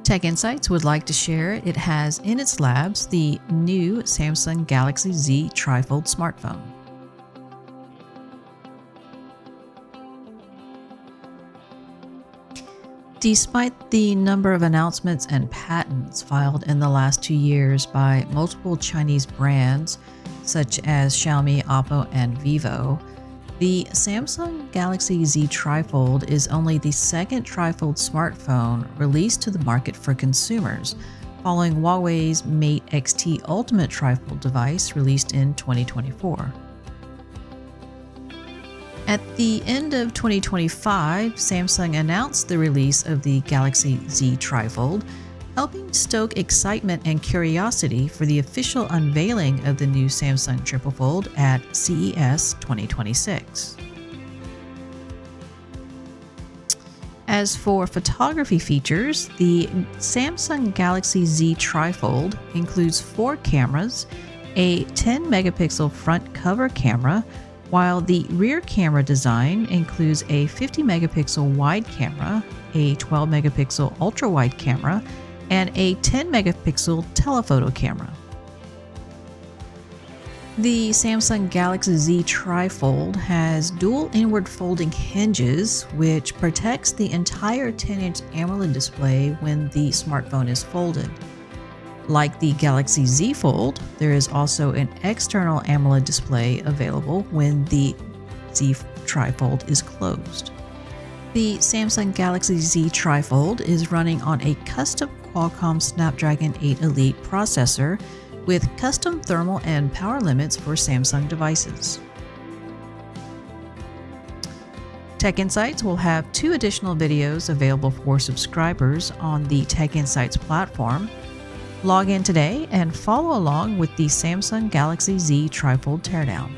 Tech Insights would like to share it has in its labs the new Samsung Galaxy Z TriFold smartphone. Despite the number of announcements and patents filed in the last 2 years by multiple Chinese brands such as Xiaomi, Oppo, and Vivo, the Samsung Galaxy Z TriFold is only the second trifold smartphone released to the market for consumers, following Huawei's Mate X-T Ultimate trifold device released in 2024. At the end of 2025, Samsung announced the release of the Galaxy Z TriFold, helping stoke excitement and curiosity for the official unveiling of the new Samsung TriFold at CES 2026. As for photography features, the Samsung Galaxy Z TriFold includes 4 cameras, a 10-megapixel front cover camera, while the rear camera design includes a 50-megapixel wide camera, a 12-megapixel ultra-wide camera, and a 10-megapixel telephoto camera. The Samsung Galaxy Z TriFold has dual inward folding hinges, which protects the entire 10-inch AMOLED display when the smartphone is folded. Like the Galaxy Z Fold, there is also an external AMOLED display available when the Z TriFold is closed. The Samsung Galaxy Z TriFold is running on a custom Qualcomm Snapdragon 8 Elite processor with custom thermal and power limits for Samsung devices. Tech Insights will have 2 additional videos available for subscribers on the Tech Insights platform. Log in today and follow along with the Samsung Galaxy Z TriFold teardown.